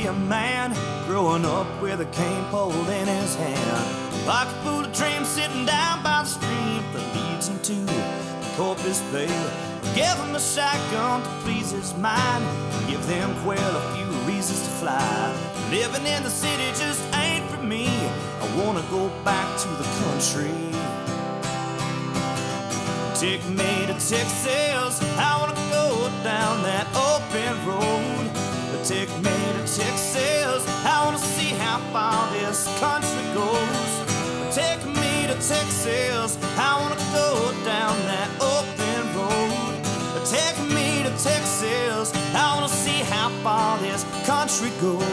be a man growing up with a cane pole in his hand. Pocket full of dreams sitting down by the stream that leads him to the Corpus Bay. Give him a shotgun to please his mind. Give them quail a few reasons to fly. Living in the city just ain't for me. I wanna go back to the country. Take me to Texas, I wanna go down that open road. Take me to Texas, I wanna see how far this country goes. Take me to Texas, I wanna go down that open road. Take me to Texas, I wanna see how far this country goes.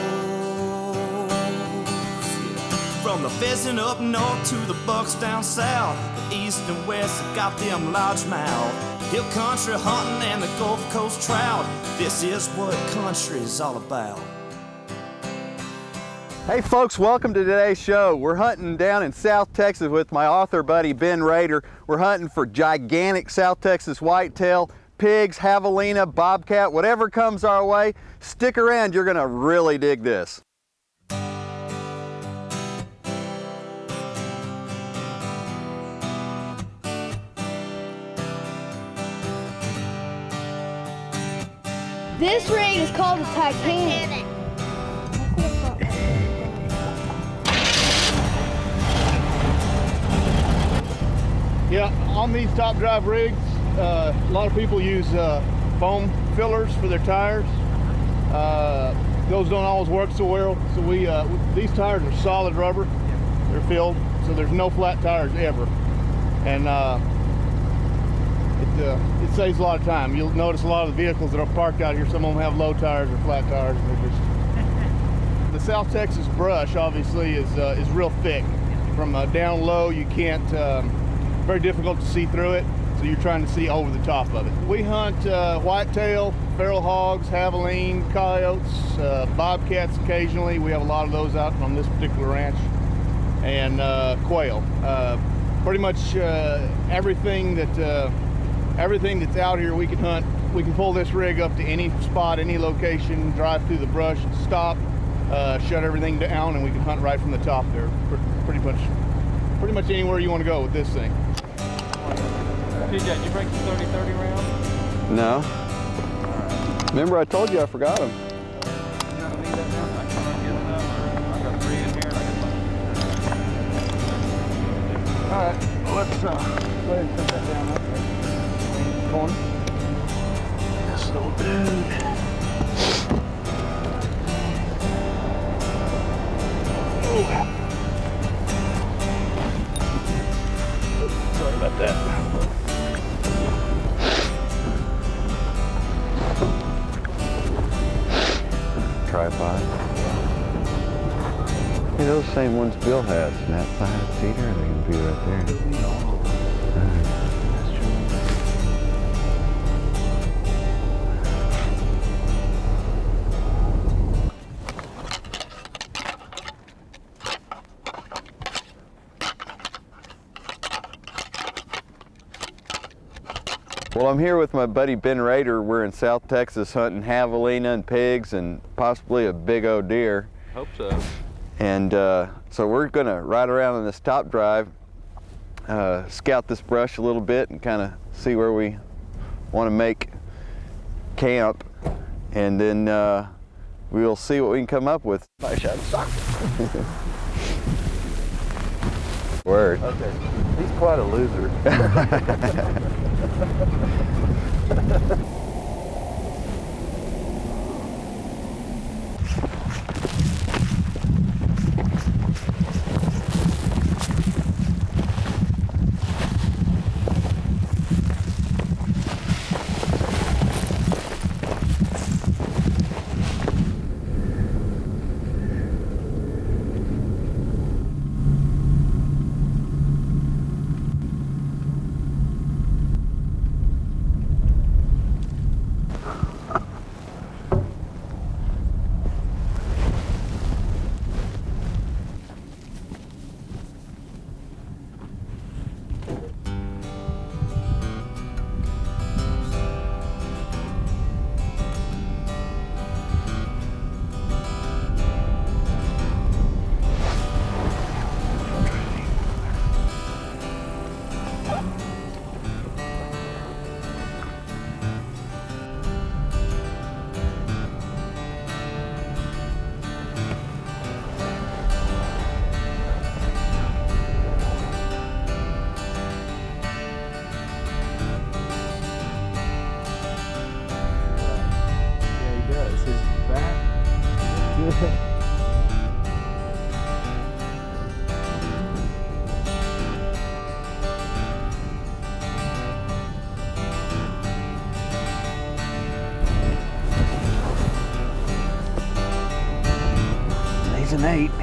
From the pheasant up north to the bucks down south, the east and west have got them largemouth. Hill country hunting and the Gulf Coast trout. This is what country's all about. Hey folks, welcome to today's show. We're hunting down in South Texas with my author buddy Ben Rehder. We're hunting for gigantic South Texas whitetail, pigs, javelina, bobcat, whatever comes our way. Stick around, you're gonna really dig this. This rig is called a Titanic. Yeah, on these top drive rigs, a lot of people use foam fillers for their tires. Those don't always work so well. So these tires are solid rubber. They're filled, so there's no flat tires ever. And it saves a lot of time. You'll notice a lot of the vehicles that are parked out here, some of them have low tires or flat tires. They're just... The South Texas brush obviously is real thick. From down low, you can't, very difficult to see through it, so you're trying to see over the top of it. We hunt whitetail, feral hogs, javelina, coyotes, bobcats occasionally. We have a lot of those out on this particular ranch, and quail. Pretty much everything that's out here we can hunt. We can pull this rig up to any spot, any location, drive through the brush, stop, shut everything down, and we can hunt right from the top there. Pretty much anywhere you want to go with this thing. TJ, did you break the 30-30 round? No. Right. Remember I told you I forgot them. You're not gonna need that now? I can't get enough, or I got 3 in here and I got All right, well, let's go ahead and put that down up there. Corner. This little dude. Oh. Sorry about that. Tripod. Hey, those same ones Bill has, and that 5-seater, they can be right there. Well, I'm here with my buddy Ben Rehder. We're in South Texas hunting javelina and pigs and possibly a big old deer. Hope so. And so we're gonna ride around on this top drive, scout this brush a little bit and kind of see where we want to make camp, and then we'll see what we can come up with. Nice shot. Word. Okay. He's quite a loser.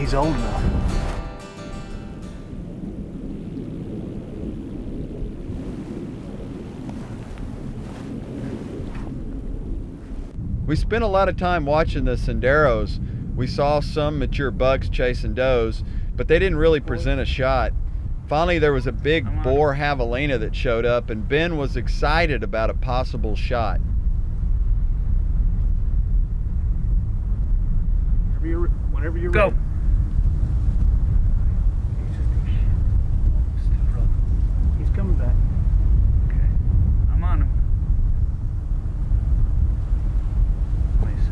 he's old enough. We spent a lot of time watching the senderos. We saw some mature bucks chasing does, but they didn't really present a shot. Finally, there was a big boar javelina that showed up, and Ben was excited about a possible shot. Whenever you're Go. ready. He's coming back. Okay. I'm on him. Nice.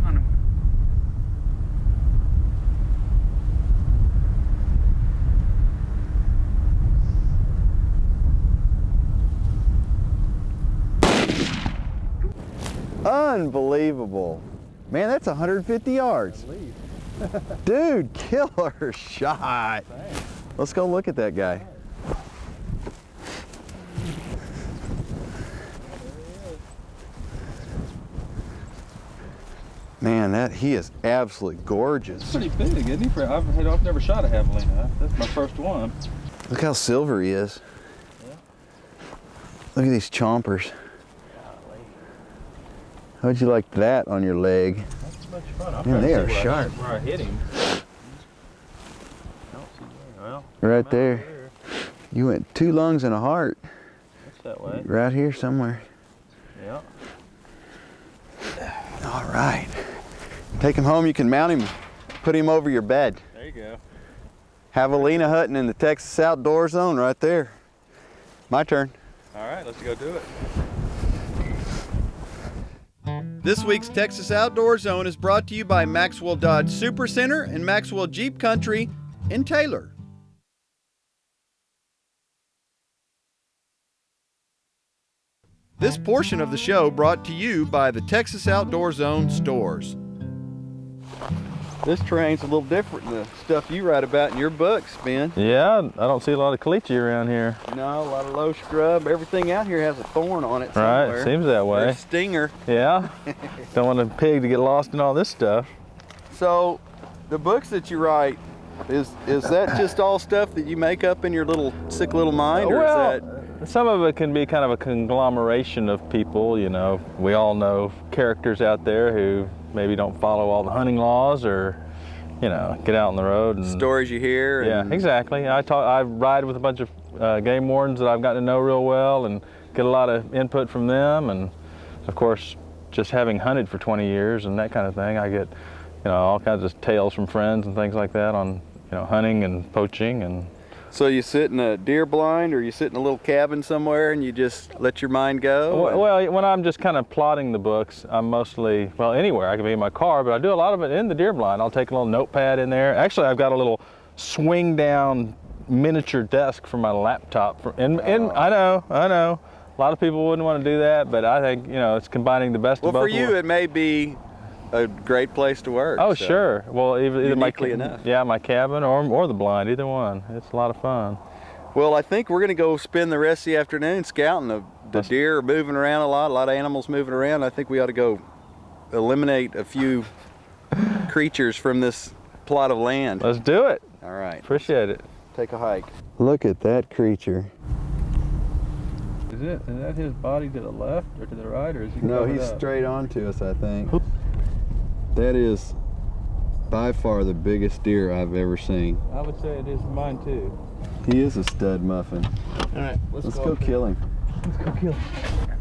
On him. Unbelievable. Man, that's 150 yards. Dude, killer shot. Let's go look at that guy. Man, he is absolutely gorgeous. It's pretty big, isn't he? I've never shot a javelina. That's my first one. Look how silver he is. Yeah. Look at these chompers. How'd you like that on your leg? That's much fun. Man, they are sharp. Where I hit him. Well, Right there. You went 2 lungs and a heart. that's that way. Right here somewhere. Yeah. All right. Take him home. You can mount him, put him over your bed. There you go. Javelina hunting in the Texas Outdoor Zone right there. My turn. All right, let's go do it. This week's Texas Outdoor Zone is brought to you by Maxwell Dodge Super Center and Maxwell Jeep Country in Taylor. This portion of the show brought to you by the Texas Outdoor Zone stores. This terrain's a little different than the stuff you write about in your books, Ben. Yeah, I don't see a lot of caliche around here. No, a lot of low scrub. Everything out here has a thorn on it somewhere. Right, seems that Or way. a stinger. Yeah. Don't want a pig to get lost in all this stuff. So, the books that you write, is that just all stuff that you make up in your little sick little mind, or Well, is that? some of it can be kind of a conglomeration of people, you know. We all know characters out there who maybe don't follow all the hunting laws or, you know, get out on the road. And Stories you hear? yeah, And exactly. I ride with a bunch of game wardens that I've gotten to know real well and get a lot of input from them. And of course, just having hunted for 20 years and that kind of thing, I get, you know, all kinds of tales from friends and things like that on, you know, hunting and poaching. And So you sit in a deer blind, or you sit in a little cabin somewhere and you just let your mind go? well, when I'm just kind of plotting the books, I'm mostly, well, anywhere. I can be in my car, but I do a lot of it in the deer blind. I'll take a little notepad in there. Actually, I've got a little swing down miniature desk for my laptop. I know. A lot of people wouldn't want to do that, but I think, you know, it's combining the best of both Well, for worlds. you, it may be a great place to work. Oh, so. sure. Well, either Uniquely enough. Yeah, my cabin or the blind, either one. It's a lot of fun. Well, I think we're going to go spend the rest of the afternoon scouting. The deer are moving around a lot of animals moving around. I think we ought to go eliminate a few creatures from this plot of land. Let's do it. All right. Appreciate it. Take a hike. Look at that creature. Is that his body to the left or to the right, or is he? No, he's straight on to us, I think. That is by far the biggest deer I've ever seen. I would say it is mine too. He is a stud muffin. All right, Let's go kill him. Let's go kill him.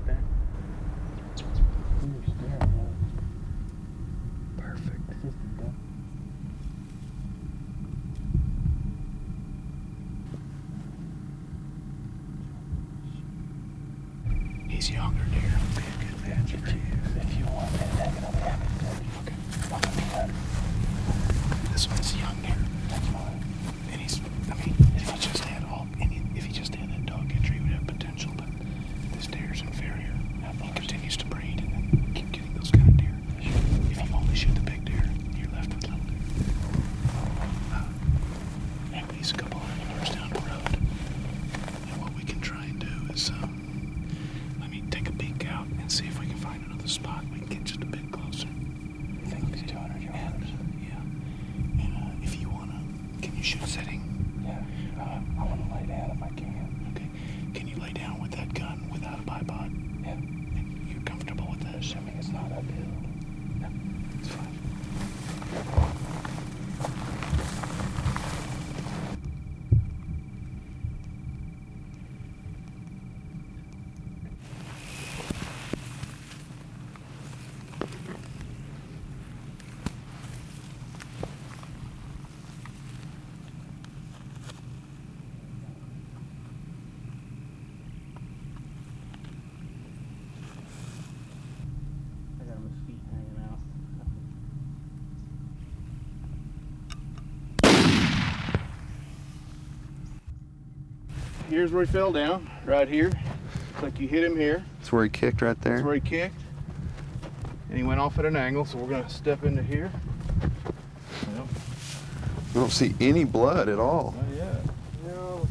Perfect. He's younger deer. Be a good match for you. If you want that, that can only happen. Okay. This one's young deer. That's fine. And he's, I mean, if he just had that dog entry, he would have potential, but this deer's inferior. He continues to breed and then keep getting those kind of deer. If you only shoot the big deer, you're left with little deer. And he's a couple hundred yards down the road. And what we can try and do is, take a peek Can you shoot sitting? Yeah. I want to lay down if I can. Okay. Can you lay down with that gun without a bipod? Yeah. And you're comfortable with that? Assuming it's not uphill. Yeah, it's fine. I got my feet hanging out. Here's where he fell down, right here. Looks like you hit him here. That's where he kicked right there. That's where he kicked. And he went off at an angle, so we're gonna step into here. Yep. I don't see any blood at all. Not yet. No,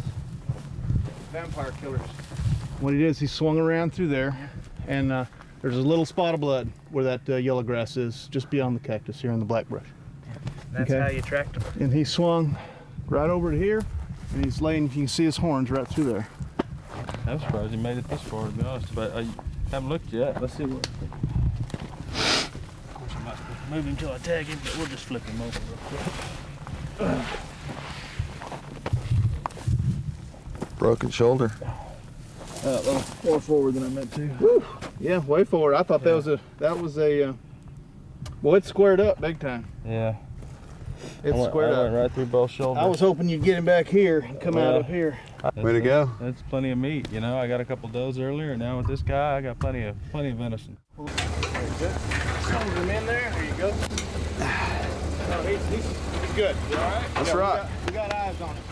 vampire killers. What he did is he swung around through there, and there's a little spot of blood where that yellow grass is, just beyond the cactus here in the black brush. That's Okay. how you tracked them. And he swung right over to here, and he's laying, you can see his horns right through there. I'm surprised he made it this far, to be honest. But I haven't looked yet. Let's see what. Of course, I'm not supposed to move him until I tag him, but we'll just flip him over real quick. Broken shoulder. A little more forward than I meant to. Whew. Yeah, way forward. I thought that was a well, it's squared up big time. Yeah. It's I squared went up. right through both shoulders. I was hoping you'd get him back here and come out up here. Way to go. That's plenty of meat, you know. I got a couple does earlier, and now with this guy, I got plenty of venison. There's it. Some of them in there. There you go. No, he's good. You all right? That's Yeah, right. We got eyes on him.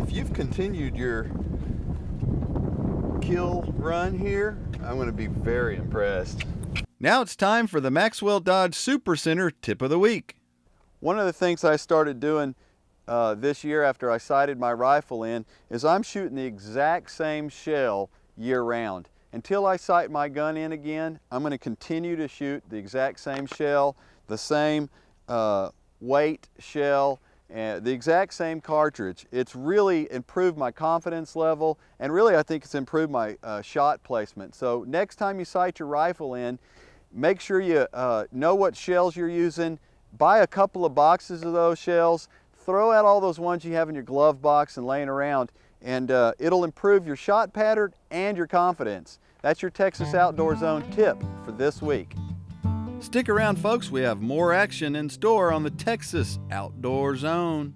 If you've continued your kill run here, I'm going to be very impressed. Now it's time for the Maxwell Dodge Super Center Tip of the Week. One of the things I started doing this year after I sighted my rifle in is I'm shooting the exact same shell year round. Until I sight my gun in again, I'm going to continue to shoot the exact same shell, the same weight shell, and the exact same cartridge. It's really improved my confidence level, and really I think it's improved my shot placement. So next time you sight your rifle in, make sure you know what shells you're using. Buy a couple of boxes of those shells. Throw out all those ones you have in your glove box and laying around, and it'll improve your shot pattern and your confidence. That's your Texas Outdoor Zone tip for this week. Stick around, folks. We have more action in store on the Texas Outdoor Zone.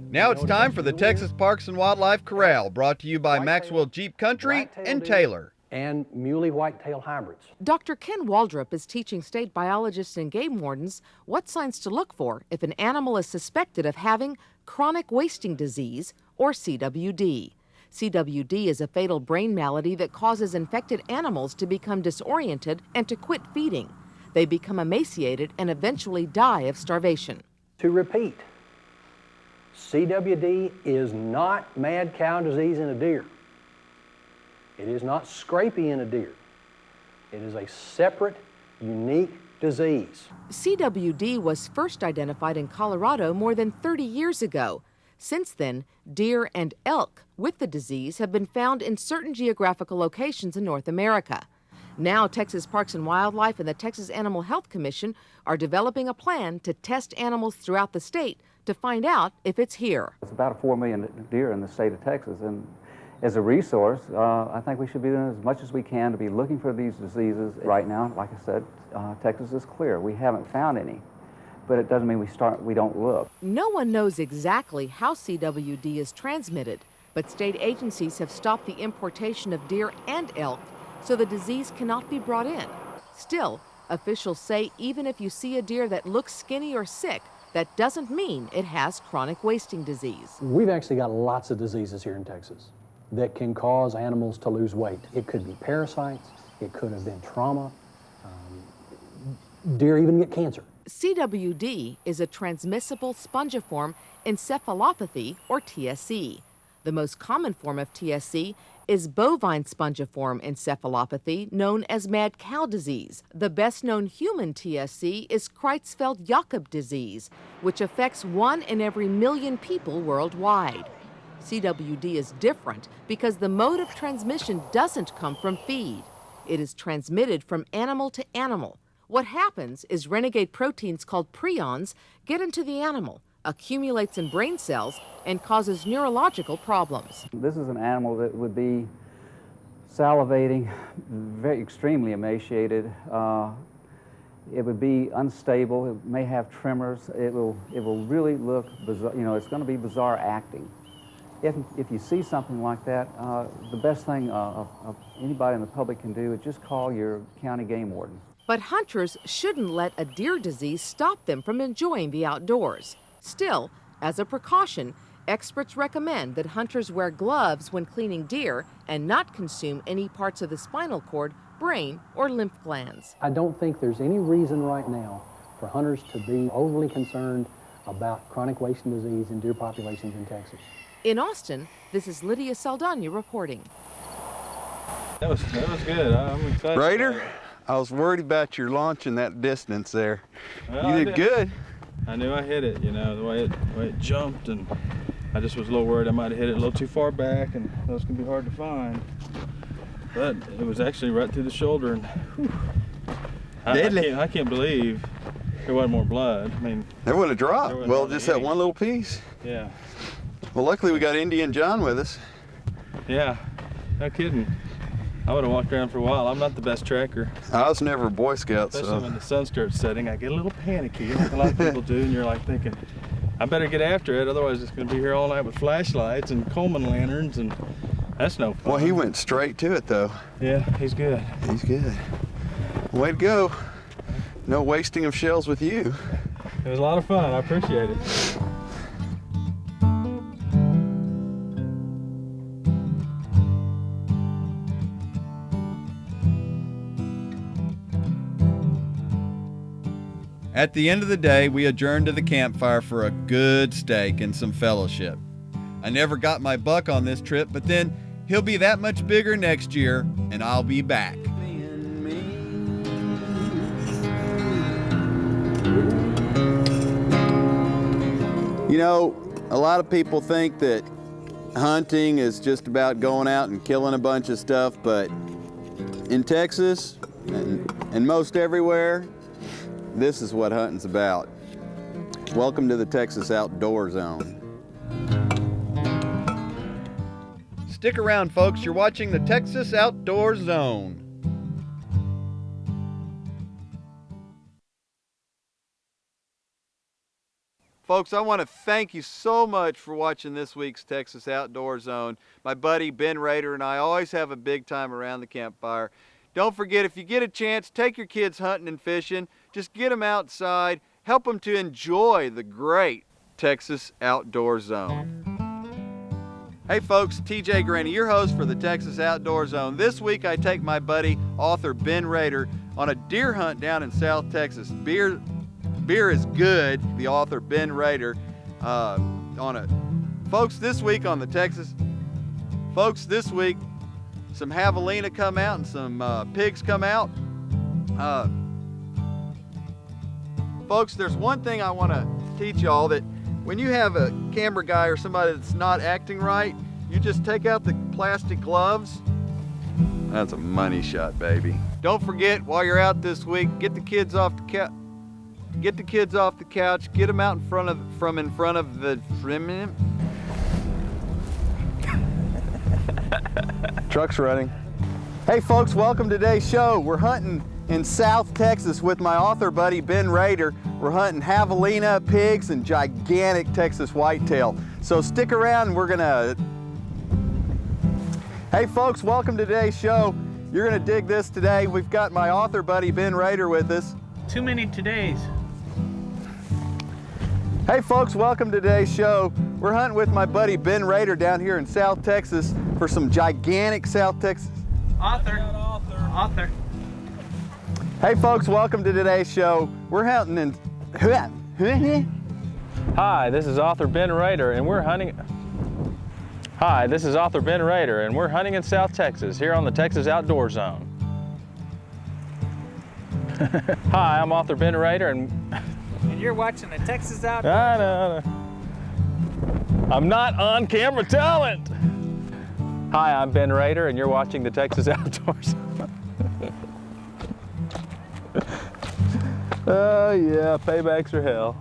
Now it's time for the Texas Parks and Wildlife Corral, brought to you by Maxwell Jeep Country and Taylor. And muley whitetail hybrids. Dr. Ken Waldrop is teaching state biologists and game wardens what signs to look for if an animal is suspected of having chronic wasting disease, or CWD. CWD is a fatal brain malady that causes infected animals to become disoriented and to quit feeding. They become emaciated and eventually die of starvation. To repeat, CWD is not mad cow disease in a deer. It is not scrapie in a deer. It is a separate, unique disease. CWD was first identified in Colorado more than 30 years ago. Since then, deer and elk with the disease have been found in certain geographical locations in North America. Now, Texas Parks and Wildlife and the Texas Animal Health Commission are developing a plan to test animals throughout the state to find out if it's here. It's about 4 million deer in the state of Texas, and as a resource, I think we should be doing as much as we can to be looking for these diseases. Right now, like I said, Texas is clear. We haven't found any, but it doesn't mean we don't look. No one knows exactly how CWD is transmitted, but state agencies have stopped the importation of deer and elk so the disease cannot be brought in. Still, officials say even if you see a deer that looks skinny or sick, that doesn't mean it has chronic wasting disease. We've actually got lots of diseases here in Texas that can cause animals to lose weight. It could be parasites, it could have been trauma. Deer even get cancer. CWD is a transmissible spongiform encephalopathy, or TSE. The most common form of TSE is bovine spongiform encephalopathy, known as mad cow disease. The best known human TSE is Creutzfeldt-Jakob disease, which affects 1 in every million people worldwide. CWD is different because the mode of transmission doesn't come from feed. It is transmitted from animal to animal. What happens is renegade proteins called prions get into the animal, accumulates in brain cells, and causes neurological problems. This is an animal that would be salivating, very extremely emaciated. It would be unstable. It may have tremors. It will really look bizarre. You know, it's going to be bizarre acting. If you see something like that, the best thing anybody in the public can do is just call your county game warden. But hunters shouldn't let a deer disease stop them from enjoying the outdoors. Still, as a precaution, experts recommend that hunters wear gloves when cleaning deer and not consume any parts of the spinal cord, brain, or lymph glands. I don't think there's any reason right now for hunters to be overly concerned about chronic wasting disease in deer populations in Texas. In Austin, this is Lydia Saldana reporting. That was good. I'm excited. Rehder, I was worried about your launching that distance there. Well, You did good. I knew I hit it, you know, the way it jumped, and I just was a little worried I might have hit it a little too far back, and those can be hard to find. But it was actually right through the shoulder, and whew, I can't believe there wasn't more blood. I mean, There wouldn't have dropped. Well, just that one little piece. Yeah. Well, luckily we got Indian John with us. Yeah, no kidding. I would have walked around for a while. I'm not the best tracker. I was never a Boy Scout, Especially so. when the sun starts setting, I get a little panicky, like a lot of people do, and you're like thinking, I better get after it, otherwise it's going to be here all night with flashlights and Coleman lanterns, and that's no fun. Well, he went straight to it, though. Yeah, he's good. He's good. Way to go. No wasting of shells with you. It was a lot of fun. I appreciate it. At the end of the day, we adjourned to the campfire for a good steak and some fellowship. I never got my buck on this trip, but then he'll be that much bigger next year, and I'll be back. You know, a lot of people think that hunting is just about going out and killing a bunch of stuff, but in Texas and most everywhere, this is what hunting's about. Welcome to the Texas Outdoor Zone. Stick around, folks. You're watching the Texas Outdoor Zone. Folks, I want to thank you so much for watching this week's Texas Outdoor Zone. My buddy Ben Rehder and I always have a big time around the campfire. Don't forget, if you get a chance, take your kids hunting and fishing. Just get them outside. Help them to enjoy the great Texas Outdoor Zone. Hey folks, TJ Graney, your host for the Texas Outdoor Zone. This week I take my buddy, author Ben Rehder, on a deer hunt down in South Texas. Beer is good, the author Ben Rehder, Folks, this week some javelina come out and some pigs come out. Folks, there's one thing I want to teach y'all, that when you have a camera guy or somebody that's not acting right, you just take out the plastic gloves. That's a money shot, baby. Don't forget, while you're out this week, get the kids off the couch. Get them out from in front of the truck's running. Hey folks, welcome to today's show. We're hunting in South Texas with my author buddy Ben Rehder. We're hunting javelina, pigs, and gigantic Texas whitetail. So stick around, Hey folks, welcome to today's show. You're gonna dig this today. We've got my author buddy Ben Rehder with us. Too many todays. Hey folks, welcome to today's show. We're hunting with my buddy Ben Rehder down here in South Texas for some gigantic South Texas. Author. Hey folks, welcome to today's show. We're hunting in Hi, this is author Ben Rehder, and we're hunting. Hi, this is author Ben Rehder, and we're hunting in South Texas, here on the Texas Outdoor Zone. Hi, I'm author Ben Rehder, And you're watching the Texas Outdoor Zone. I know. I'm not on camera talent. Hi, I'm Ben Rehder, and you're watching the Texas Outdoor Zone. Oh yeah, paybacks are hell.